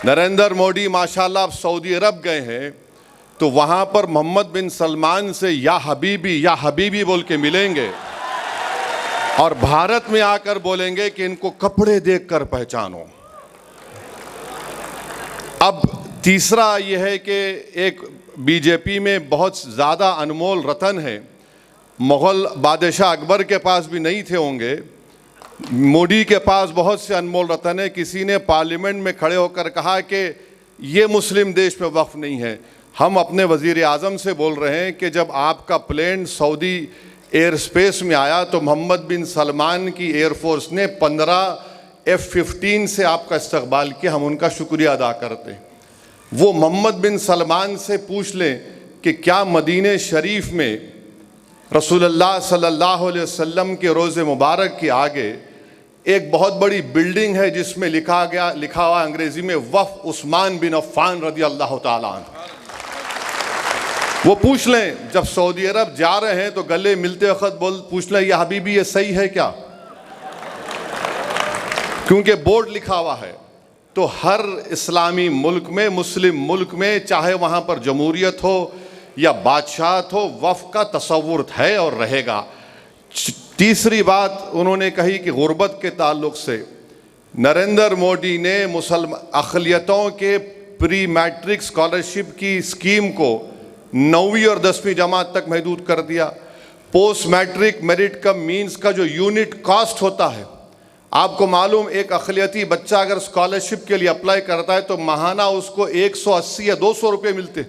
नरेंद्र मोदी माशाल्लाह अब सऊदी अरब गए हैं तो वहाँ पर मोहम्मद बिन सलमान से या हबीबी बोल के मिलेंगे और भारत में आकर बोलेंगे कि इनको कपड़े देखकर पहचानो। अब तीसरा यह है कि एक बीजेपी में बहुत ज़्यादा अनमोल रतन है, मुग़ल बादशाह अकबर के पास भी नहीं थे होंगे, मोदी के पास बहुत से अनमोल रतन है। किसी ने पार्लियामेंट में खड़े होकर कहा कि ये मुस्लिम देश में वक्फ नहीं है। हम अपने वज़ीर आज़म से बोल रहे हैं कि जब आपका प्लेन सऊदी एयर स्पेस में आया तो मोहम्मद बिन सलमान की एयरफोर्स ने 15 F-15 से आपका इस्तकबाल किया, हम उनका शुक्रिया अदा करते हैं। वो मोहम्मद बिन सलमान से पूछ लें कि क्या मदीने शरीफ में रसूलुल्लाह सल्लल्लाहु अलैहि वसल्लम के रोज़े मुबारक के आगे एक बहुत बड़ी बिल्डिंग है जिसमें लिखा हुआ अंग्रेजी में वफ़ उस्मान बिन अफ़्फ़ान रज़ी अल्लाह ताला अन्हु। वो पूछ लें, जब सऊदी अरब जा रहे हैं तो गले मिलते वक्त पूछ लें या हबीबी ये सही है क्या, क्योंकि बोर्ड लिखा हुआ है। तो हर इस्लामी मुल्क में, मुस्लिम मुल्क में, चाहे वहाँ पर जमहूरियत हो या बादशाहत हो, वफ़ का तसव्वुर है और रहेगा। तीसरी बात उन्होंने कही कि गुर्बत के ताल्लुक़ से नरेंद्र मोदी ने मुसलमान अक़लियतों के प्री मैट्रिक स्कॉलरशिप की स्कीम को 9वीं और 10वीं जमात तक महदूद कर दिया। Post matric merit come means का जो यूनिट कॉस्ट होता है, आपको मालूम एक अक़लियती बच्चा अगर स्कॉलरशिप के लिए अप्लाई करता है तो माहाना उसको 180 या 200 रुपये मिलते।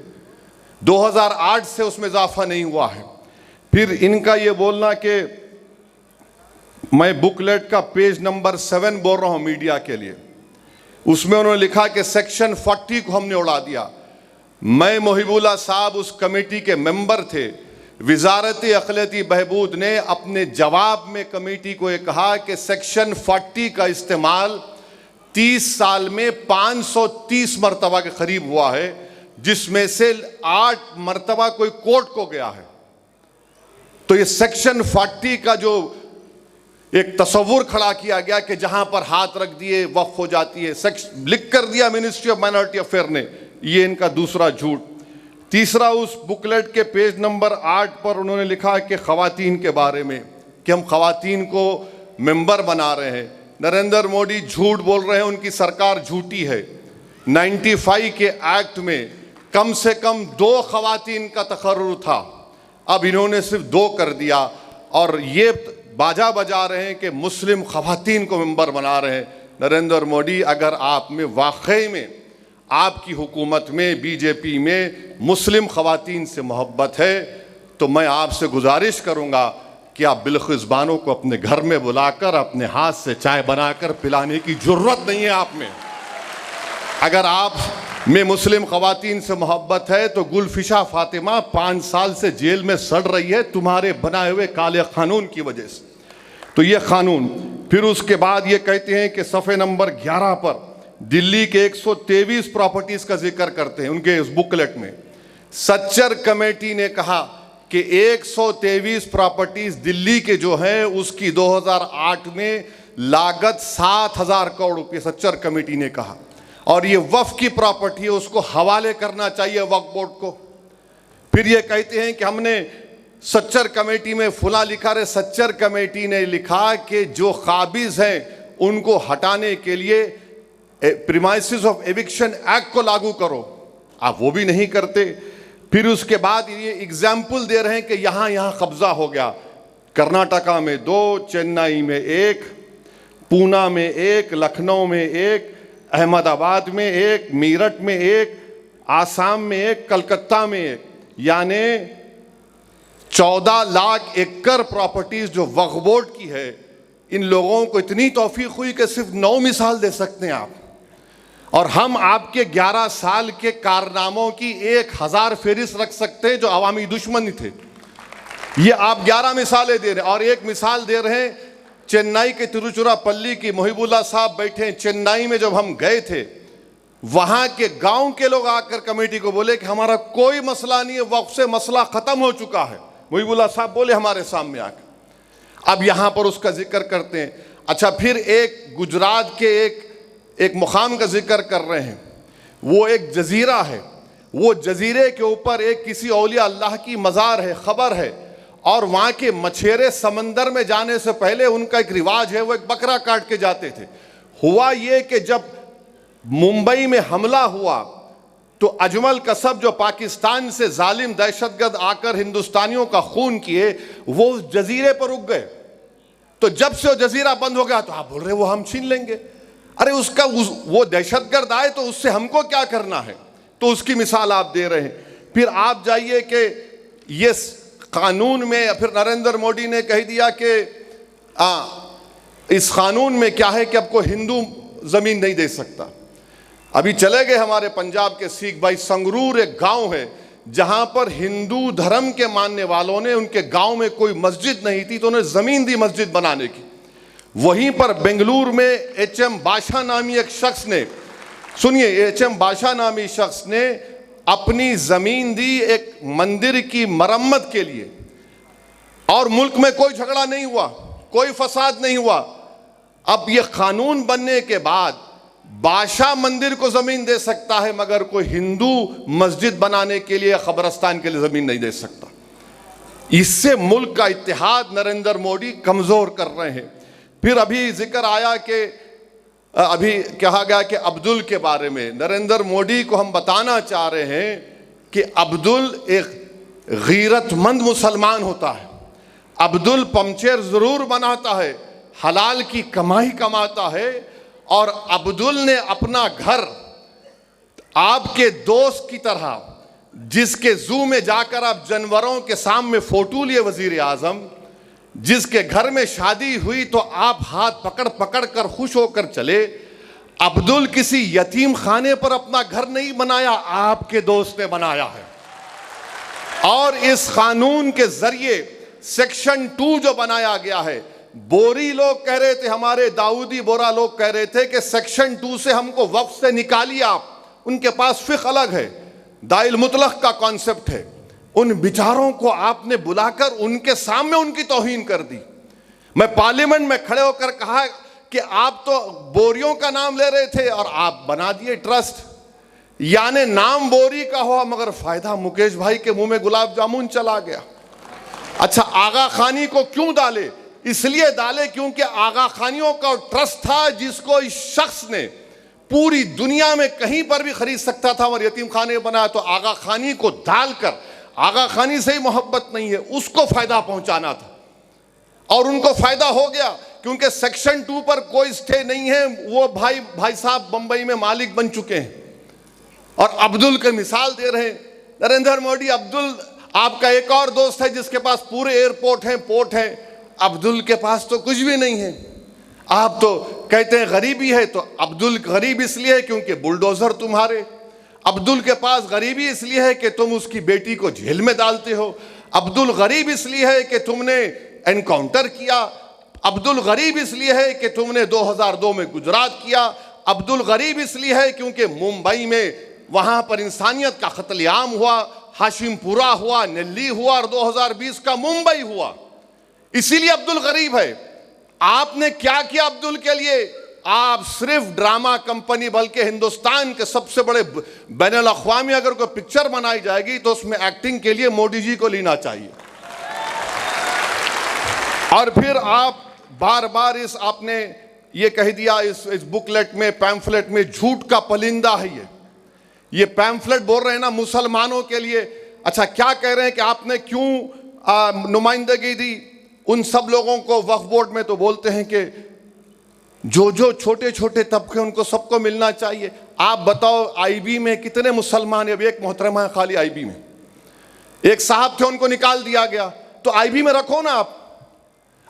2008 से उसमें इजाफा नहीं हुआ है। फिर इनका ये बोलना कि मैं बुकलेट का पेज नंबर 7 बोल रहा हूँ मीडिया के लिए, उसमें उन्होंने लिखा कि सेक्शन 40 को हमने उड़ा दिया। मैं मोहिबुल्लाह साहब उस कमेटी के मेंबर थे। वजारत अक़लियती बहबूद ने अपने जवाब में कमेटी को ये कहा कि सेक्शन 40 का इस्तेमाल 30 साल में 530 मरतबा के करीब हुआ है, जिसमें से 8 मरतबा कोई कोर्ट को गया है। तो ये सेक्शन 40 का जो एक तस्वुर खड़ा किया गया कि जहां पर हाथ रख दिए वक्फ हो जाती है, लिख कर दिया मिनिस्ट्री ऑफ माइनॉरिटी अफेयर ने, ये इनका दूसरा झूठ। तीसरा, उस बुकलेट के पेज नंबर 8 पर उन्होंने लिखा कि ख़वातीन के बारे में कि हम ख़वातीन को मेंबर बना रहे हैं। नरेंद्र मोदी झूठ बोल रहे हैं, उनकी सरकार झूठी है। 95 के एक्ट में कम से कम 2 ख़वातीन का तकर्रुर था, अब इन्होंने सिर्फ 2 कर दिया और ये बाजा बजा रहे हैं कि मुस्लिम ख़वातीन को मेंबर बना रहे हैं। नरेंद्र मोदी, अगर आप में वाकई में आपकी हुकूमत में, बीजेपी में मुस्लिम ख़वातीन से मोहब्बत है तो मैं आपसे गुजारिश करूँगा कि आप बिलखिज़बानों को अपने घर में बुलाकर अपने हाथ से चाय बनाकर पिलाने की ज़रूरत नहीं है आप में। अगर आप में मुस्लिम ख़वातीन से मोहब्बत है तो गुलफिशा फ़ातिमा 5 साल से जेल में सड़ रही है तुम्हारे बनाए हुए काले क़ानून की वजह से। तो ये क़ानून, फिर उसके बाद ये कहते हैं कि सफ़े नंबर 11 पर दिल्ली के 123 प्रॉपर्टीज़ का जिक्र करते हैं उनके इस बुकलेट में। सच्चर कमेटी ने कहा कि 123 प्रॉपर्टीज़ दिल्ली के जो हैं उसकी 2008 में लागत 7,000 करोड़ रुपये सच्चर कमेटी ने कहा, और ये वफ़ की प्रॉपर्टी है, उसको हवाले करना चाहिए वक्फ बोर्ड को। फिर ये कहते हैं कि हमने सच्चर कमेटी में फुला लिखा है। सच्चर कमेटी ने लिखा कि जो काबिज़ हैं उनको हटाने के लिए प्रीमाइसेस ऑफ एविक्शन एक्ट को लागू करो, आप वो भी नहीं करते। फिर उसके बाद ये एग्जाम्पल दे रहे हैं कि यहाँ कब्जा हो गया। कर्नाटका में 2, चेन्नई में 1, पूना में 1, लखनऊ में 1, अहमदाबाद में 1, मीरठ में 1, आसाम में 1, कलकत्ता में 1, यानी 14 लाख एकड़ प्रॉपर्टीज जो वक्फ बोर्ड की है। इन लोगों को इतनी तौफीक हुई कि सिर्फ 9 मिसाल दे सकते हैं आप, और हम आपके 11 साल के कारनामों की 1000 फहरिस्त रख सकते हैं जो अवामी दुश्मनी थे। ये आप 11 मिसालें दे रहे हैं, और एक मिसाल दे रहे हैं चेन्नई के तिरुचिरापल्ली की। मोहिबुल्लाह साहब बैठे हैं चेन्नई में, जब हम गए थे वहाँ के गांव के लोग आकर कमेटी को बोले कि हमारा कोई मसला नहीं है, वक्फ से मसला ख़त्म हो चुका है। मोहिबुल्लाह साहब बोले हमारे सामने आकर। अब यहाँ पर उसका जिक्र करते हैं। अच्छा, फिर एक गुजरात के एक मुकाम का जिक्र कर रहे हैं वो एक जजीरा है, वो जजीरे के ऊपर एक किसी औलिया अल्लाह की मज़ार है, ख़बर है, और वहाँ के मछेरे समंदर में जाने से पहले उनका एक रिवाज है, वो एक बकरा काट के जाते थे। हुआ ये कि जब मुंबई में हमला हुआ तो अजमल कसब जो पाकिस्तान से जालिम दहशतगर्द आकर हिंदुस्तानियों का खून किए, वो उस जजीरे पर रुक गए। तो जब से वो जजीरा बंद हो गया तो आप बोल रहे वो हम छीन लेंगे। अरे वो दहशतगर्द आए तो उससे हमको क्या करना है, तो उसकी मिसाल आप दे रहे हैं। फिर आप जाइए कि ये कानून में फिर नरेंद्र मोदी ने कह दिया कि इस कानून में क्या है कि अब कोई हिंदू जमीन नहीं दे सकता। अभी चले गए हमारे पंजाब के सिख भाई, संगरूर एक गांव है जहां पर हिंदू धर्म के मानने वालों ने, उनके गांव में कोई मस्जिद नहीं थी तो उन्हें जमीन दी मस्जिद बनाने की। वहीं पर बेंगलुरु में HM बादशाह नामी एक शख्स ने, सुनिए, HM बादशाह नामी शख्स ने अपनी जमीन दी एक मंदिर की मरम्मत के लिए, और मुल्क में कोई झगड़ा नहीं हुआ, कोई फसाद नहीं हुआ। अब यह कानून बनने के बाद बादशाह मंदिर को जमीन दे सकता है, मगर कोई हिंदू मस्जिद बनाने के लिए, कब्रस्तान के लिए जमीन नहीं दे सकता। इससे मुल्क का इत्तेहाद नरेंद्र मोदी कमजोर कर रहे हैं। फिर अभी जिक्र आया कि अभी कहा गया कि अब्दुल के बारे में, नरेंद्र मोदी को हम बताना चाह रहे हैं कि अब्दुल एक गीरतमंद मुसलमान होता है। अब्दुल पंचर जरूर बनाता है, हलाल की कमाई कमाता है, और अब्दुल ने अपना घर आपके दोस्त की तरह, जिसके जू में जाकर आप जानवरों के सामने फोटो लिए वजीर आजम, जिसके घर में शादी हुई तो आप हाथ पकड़ पकड़ कर खुश होकर चले, अब्दुल किसी यतीम खाने पर अपना घर नहीं बनाया, आपके दोस्त ने बनाया है। और इस कानून के जरिए सेक्शन 2 जो बनाया गया है, बोरी लोग कह रहे थे, हमारे दाऊदी बोरा लोग कह रहे थे कि सेक्शन 2 से हमको वक्फ से निकालिए आप। उनके पास फिक़ अलग है, दाइल मुतलक का कॉन्सेप्ट है। उन बिचारों को आपने बुलाकर उनके सामने उनकी तौहीन कर दी। मैं पार्लियामेंट में खड़े होकर कहा कि आप तो बोरियों का नाम ले रहे थे और आप बना दिए ट्रस्ट, यानी नाम बोरी का हुआ मगर फायदा मुकेश भाई के मुंह में गुलाब जामुन चला गया। अच्छा, आगा खानी को क्यों डाले? इसलिए डाले क्योंकि आगा खानियों का ट्रस्ट था जिसको इस शख्स ने पूरी दुनिया में कहीं पर भी खरीद सकता था और यतीम खाने बनाया। तो आगा खानी को डालकर, आगा खानी से ही मोहब्बत नहीं है, उसको फायदा पहुंचाना था, और उनको फायदा हो गया क्योंकि सेक्शन 2 पर कोई स्टे नहीं है। वो भाई साहब बंबई में मालिक बन चुके हैं और अब्दुल के मिसाल दे रहे हैं नरेंद्र मोदी। अब्दुल आपका एक और दोस्त है जिसके पास पूरे एयरपोर्ट हैं, पोर्ट हैं, अब्दुल के पास तो कुछ भी नहीं है। आप तो कहते हैं गरीबी है, तो अब्दुल गरीब इसलिए है क्योंकि बुलडोजर तुम्हारे। अब्दुल के पास गरीबी इसलिए है कि तुम उसकी बेटी को जेल में डालते हो। अब्दुल गरीब इसलिए है कि तुमने एनकाउंटर किया। अब्दुल गरीब इसलिए है कि तुमने 2002 में गुजरात किया। अब्दुल गरीब इसलिए है क्योंकि मुंबई में वहां पर इंसानियत का कत्लेआम हुआ, हाशिमपुरा हुआ, नेल्ली हुआ और 2020 का मुंबई हुआ, इसीलिए अब्दुल गरीब है। आपने क्या किया अब्दुल के लिए? आप सिर्फ ड्रामा कंपनी, बल्कि हिंदुस्तान के सबसे बड़े बैनुल अक़वामी अगर कोई पिक्चर बनाई जाएगी तो उसमें एक्टिंग के लिए मोदी जी को लेना चाहिए। और फिर आप बार बार आपने ये कह दिया इस बुकलेट में, पैम्फलेट में, झूठ का पलिंदा है ये पैम्फलेट बोल रहे हैं ना मुसलमानों के लिए। अच्छा, क्या कह रहे हैं कि आपने क्यों नुमाइंदगी दी उन सब लोगों को वक्फ बोर्ड में? तो बोलते हैं कि जो छोटे छोटे तबके उनको सबको मिलना चाहिए। आप बताओ IB में कितने मुसलमान है? अब एक मोहतरमा है खाली IB में, एक साहब थे उनको निकाल दिया गया, तो IB में रखो ना आप।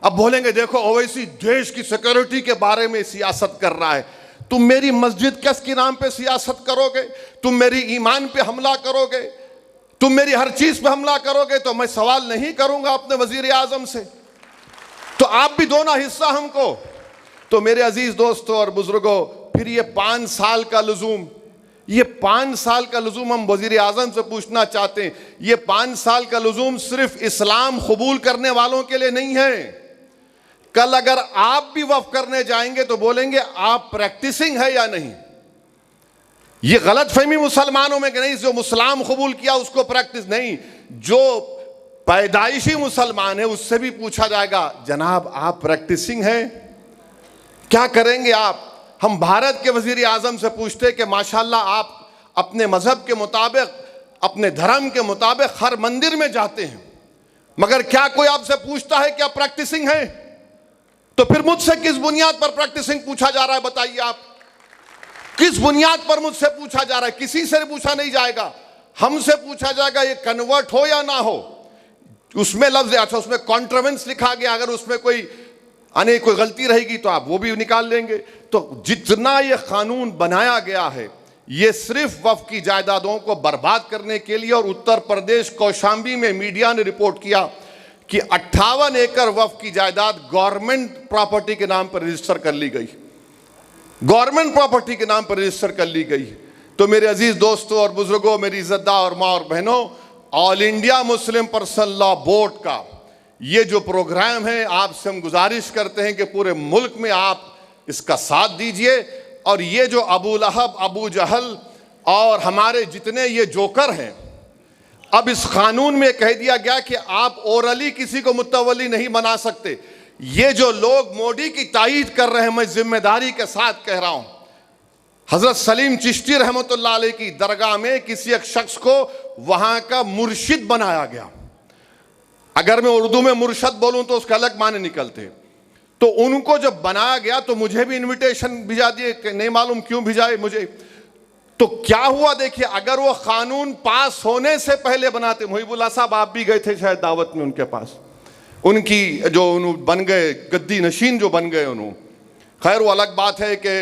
अब बोलेंगे देखो ओवैसी देश की सिक्योरिटी के बारे में सियासत कर रहा है। तुम मेरी मस्जिद किसके नाम पे सियासत करोगे? तुम मेरी ईमान पे हमला करोगे? तुम मेरी हर चीज पे हमला करोगे तो मैं सवाल नहीं करूंगा अपने वजीर आजम से। तो आप भी दो ना हिस्सा हमको। तो मेरे अजीज दोस्तों और बुजुर्गों, फिर ये 5 साल का लुजूम, ये 5 साल का लुजूम हम वजीर आजम से पूछना चाहते हैं। ये 5 साल का लुजूम सिर्फ इस्लाम कबूल करने वालों के लिए नहीं है। कल अगर आप भी वक्फ करने जाएंगे तो बोलेंगे आप प्रैक्टिसिंग है या नहीं। ये गलत फहमी मुसलमानों में कि नहीं, जो मुसलाम कबूल किया उसको प्रैक्टिस नहीं, जो पैदाइशी मुसलमान है उससे भी पूछा जाएगा, जनाब आप प्रैक्टिसिंग है, क्या करेंगे आप? हम भारत के वजीर आजम से पूछते कि माशाल्लाह आप अपने मजहब के मुताबिक, अपने धर्म के मुताबिक हर मंदिर में जाते हैं, मगर क्या कोई आपसे पूछता है कि आप प्रैक्टिसिंग है? तो फिर मुझसे किस बुनियाद पर प्रैक्टिसिंग पूछा जा रहा है? बताइए आप, किस बुनियाद पर मुझसे पूछा जा रहा है? किसी से पूछा नहीं जाएगा, हमसे पूछा जाएगा ये कन्वर्ट हो या ना हो। उसमें लफ्ज, अच्छा उसमें कॉन्ट्रोवेंस लिखा गया, अगर उसमें कोई गलती रहेगी तो आप वो भी निकाल लेंगे। तो जितना ये कानून बनाया गया है ये सिर्फ वक्फ की जायदादों को बर्बाद करने के लिए। और उत्तर प्रदेश कौशाम्बी में मीडिया ने रिपोर्ट किया कि 58 एकड़ वक्फ की जायदाद गवर्नमेंट प्रॉपर्टी के नाम पर रजिस्टर कर ली गई, गवर्नमेंट प्रॉपर्टी के नाम पर रजिस्टर कर ली गई। तो मेरे अजीज दोस्तों और बुजुर्गों, मेरी इज्जतदार और माँ और बहनों, all India Muslim personal law board का ये जो प्रोग्राम है, आपसे हम गुजारिश करते हैं कि पूरे मुल्क में आप इसका साथ दीजिए। और ये जो अबू लहब, अबू जहल और हमारे जितने ये जोकर हैं, अब इस कानून में कह दिया गया कि आप ओरली किसी को मुतवली नहीं बना सकते। ये जो लोग मोदी की तायीद कर रहे हैं, मैं जिम्मेदारी के साथ कह रहा हूं, हजरत सलीम चिश्ती रहमतुल्लाह अलैह की दरगाह में किसी एक शख्स को वहां का मुर्शिद बनाया गया। अगर मैं उर्दू में मुर्शद बोलूं तो उसका अलग माने निकलते। तो उनको जब बनाया गया तो मुझे भी इनविटेशन भिजा दिए, नहीं मालूम क्यों भिजाए मुझे। तो क्या हुआ देखिए, अगर वो कानून पास होने से पहले बनाते, मुहिबुल्लाह साहब आप भी गए थे शायद दावत में उनके पास, उनकी जो बन गए गद्दी नशीन जो बन गए उन्होंने, खैर वो अलग बात है कि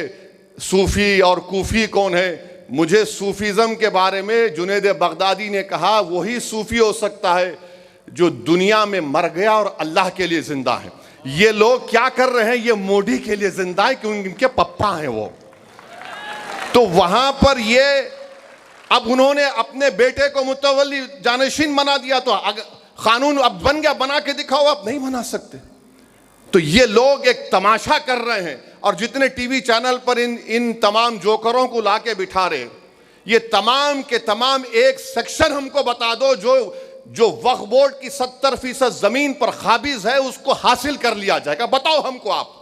सूफी और कूफी कौन है। मुझे सूफीज़म के बारे में जुनैद बगदादी ने कहा वही सूफी हो सकता है जो दुनिया में मर गया और अल्लाह के लिए जिंदा है। ये लोग क्या कर रहे हैं, ये मोदी के लिए जिंदा है क्योंकि इनके पप्पा हैं वो। तो वहां पर ये अब उन्होंने अपने बेटे को मुतवल्ली जानशीन बना दिया, तो कानून अब बन गया, बना के दिखाओ, आप नहीं बना सकते। तो ये लोग एक तमाशा कर रहे हैं और जितने टीवी चैनल पर इन तमाम जोकरों को लाके बिठा रहे, ये तमाम के तमाम एक सेक्शन हमको बता दो जो वक्फ बोर्ड की 70% जमीन पर काबिज है उसको हासिल कर लिया जाएगा। बताओ हमको, आप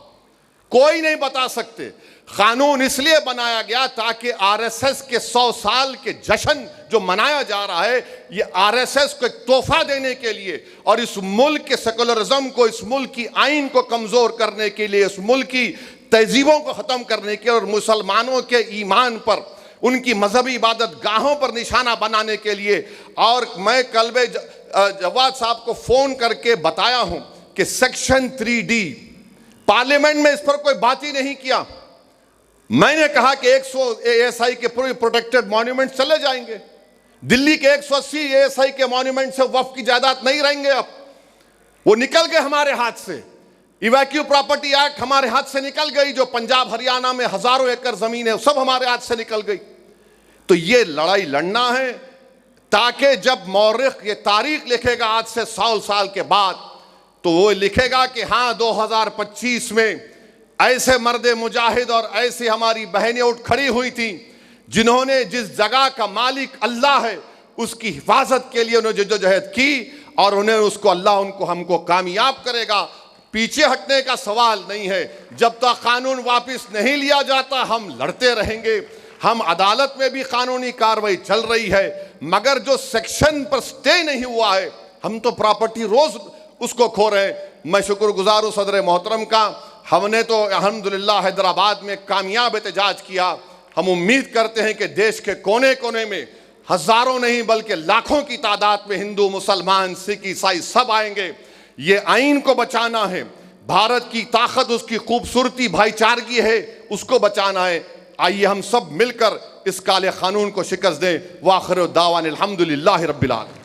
कोई नहीं बता सकते। कानून इसलिए बनाया गया ताकि आरएसएस के 100 साल के जश्न जो मनाया जा रहा है, ये आरएसएस को एक तोहफा देने के लिए और इस मुल्क के सेकुलरिज्म को, इस मुल्क की आइन को कमजोर करने के लिए, इस मुल्क की तहजीबों को खत्म करने के और मुसलमानों के ईमान पर, उनकी मजहबी इबादत गाहों पर निशाना बनाने के लिए। और मैं कल्बे जवाद साहब को फोन करके बताया हूं कि सेक्शन 3D पार्लियामेंट में इस पर कोई बात ही नहीं किया। मैंने कहा कि 100 ASI के पूरे प्रोटेक्टेड मॉन्यूमेंट चले जाएंगे, दिल्ली के 180 ASI के मॉन्यूमेंट से वक्फ की जायदाद नहीं रहेंगे, अब वो निकल गए हमारे हाथ से। इवैक्यू प्रॉपर्टी एक्ट हमारे हाथ से निकल गई, जो पंजाब हरियाणा में हजारों एकड़ जमीन है सब हमारे हाथ से निकल गई। तो ये लड़ाई लड़ना है ताकि जब मौरिख ये तारीख लिखेगा आज से 100 साल के बाद, तो वो लिखेगा कि हाँ 2025 में ऐसे मर्दे मुजाहिद और ऐसे हमारी बहनें उठ खड़ी हुई थी जिन्होंने जिस जगह का मालिक अल्लाह है उसकी हिफाजत के लिए उन्होंने जद्दोजहद की और उन्हें उसको अल्लाह उनको हमको कामयाब करेगा। पीछे हटने का सवाल नहीं है। जब तक कानून वापस नहीं लिया जाता हम लड़ते रहेंगे। हम अदालत में भी कानूनी कार्रवाई चल रही है, मगर जो सेक्शन पर स्टे नहीं हुआ है, हम तो प्रॉपर्टी रोज उसको खो रहे हैं। मैं शुक्रगुजार हूँ सदर मोहतरम का, हमने तो अल्हम्दुलिल्लाह हैदराबाद में कामयाब एहतजाज किया। हम उम्मीद करते हैं कि देश के कोने कोने में हजारों नहीं बल्कि लाखों की तादाद में हिंदू, मुसलमान, सिख, ईसाई सब आएंगे। ये आइन को बचाना है, भारत की ताकत, उसकी खूबसूरती भाईचारगी है, उसको बचाना है। आइए हम सब मिलकर इस काले कानून को शिकस्त दें। वाखिर दावान अल्हम्दुलिल्लाहि रब्बिल आलमीन।